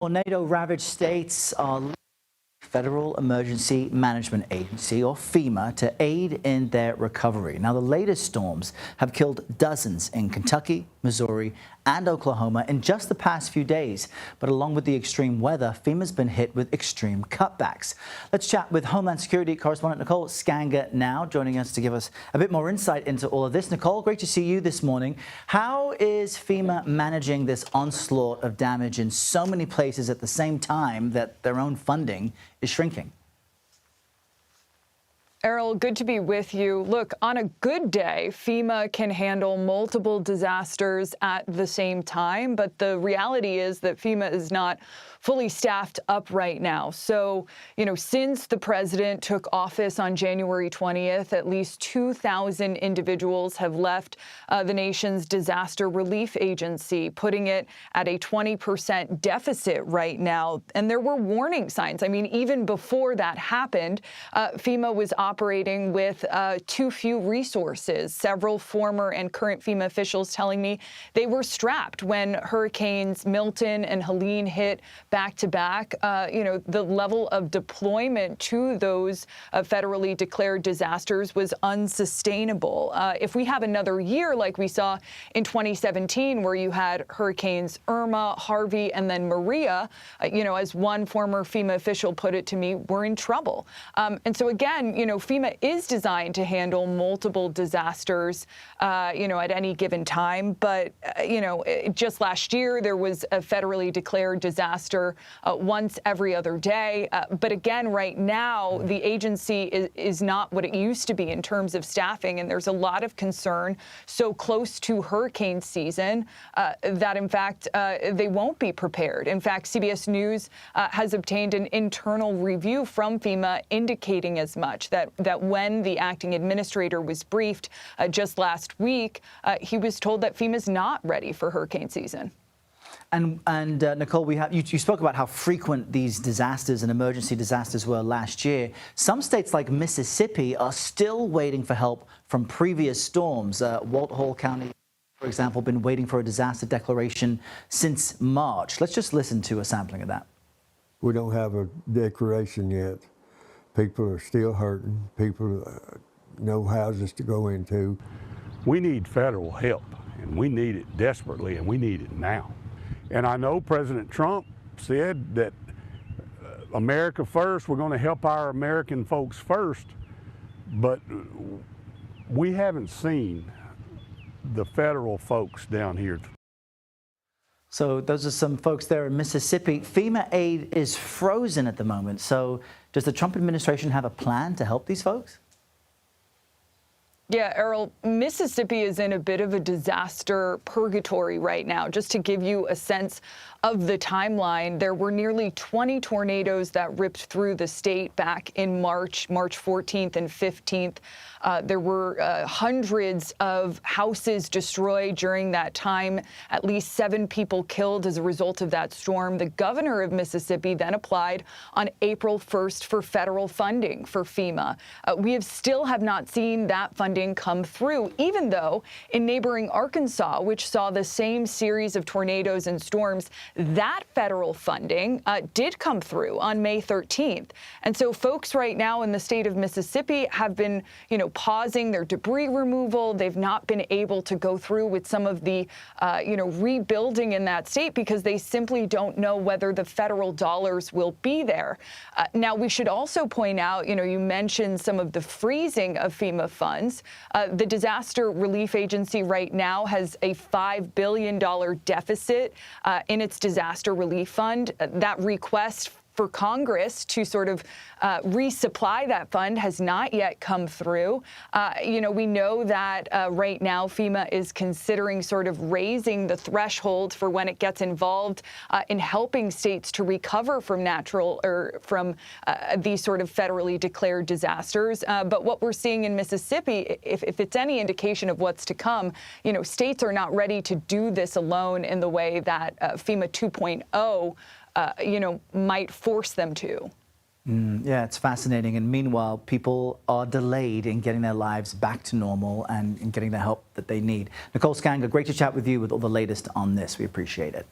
Tornado-ravaged states are Federal Emergency Management Agency, or FEMA, to aid in their recovery. Now, the latest storms have killed dozens in Kentucky, Missouri, and Oklahoma in just the past few days. But along with the extreme weather, FEMA's been hit with extreme cutbacks. Let's chat with Homeland Security correspondent Nicole Sganga now, joining us to give us a bit more insight into all of this. Nicole, great to see you this morning. How is FEMA managing this onslaught of damage in so many places at the same time that their own funding is shrinking? Errol, good to be with you. Look, on a good day, FEMA can handle multiple disasters at the same time, but the reality is that FEMA is not fully staffed up right now. So, since the president took office on January 20th, at least 2,000 individuals have left the nation's disaster relief agency, putting it at a 20% deficit right now. And there were warning signs. I mean, even before that happened, FEMA was operating with too few resources. Several former and current FEMA officials telling me they were strapped when Hurricanes Milton and Helene hit back to back. The level of deployment to those federally declared disasters was unsustainable. If we have another year like we saw in 2017, where you had Hurricanes Irma, Harvey, and then Maria, as one former FEMA official put it to me, we're in trouble. And so again, FEMA is designed to handle multiple disasters, at any given time. But, just last year, there was a federally declared disaster once every other day. But again, right now, the agency is not what it used to be in terms of staffing. And there's a lot of concern so close to hurricane season that, in fact, they won't be prepared. In fact, CBS News has obtained an internal review from FEMA indicating as much, that when the acting administrator was briefed just last week, he was told that FEMA's not ready for hurricane season. And Nicole, you spoke about how frequent these disasters and emergency disasters were last year. Some states like Mississippi are still waiting for help from previous storms. Walton County, for example, been waiting for a disaster declaration since March. Let's just listen to a sampling of that. We don't have a declaration yet. People are still hurting. People no houses to go into. We need federal help, and we need it desperately, and we need it now. And I know President Trump said that America first, we're going to help our American folks first, but we haven't seen the federal folks down here. So those are some folks there in Mississippi. FEMA aid is frozen at the moment. So does the Trump administration have a plan to help these folks? Yeah, Errol, Mississippi is in a bit of a disaster purgatory right now. Just to give you a sense of the timeline, there were nearly 20 tornadoes that ripped through the state back in March 14th and 15th. There were hundreds of houses destroyed during that time, at least 7 people killed as a result of that storm. The governor of Mississippi then applied on April 1st for federal funding for FEMA. We still have not seen that funding come through, even though in neighboring Arkansas, which saw the same series of tornadoes and storms, that federal funding did come through on May 13th. And so folks right now in the state of Mississippi have been, pausing their debris removal. They've not been able to go through with some of the, rebuilding in that state because they simply don't know whether the federal dollars will be there. Now, we should also point out, you mentioned some of the freezing of FEMA funds. The Disaster Relief Agency right now has a $5 billion deficit in its disaster relief fund. That request for Congress to sort of resupply that fund has not yet come through. We know that right now FEMA is considering sort of raising the threshold for when it gets involved in helping states to recover from these sort of federally declared disasters. But what we're seeing in Mississippi, if it's any indication of what's to come, states are not ready to do this alone in the way that FEMA 2.0 might force them to. Yeah, it's fascinating. And meanwhile, people are delayed in getting their lives back to normal and in getting the help that they need. Nicole Sganga, great to chat with you with all the latest on this. We appreciate it.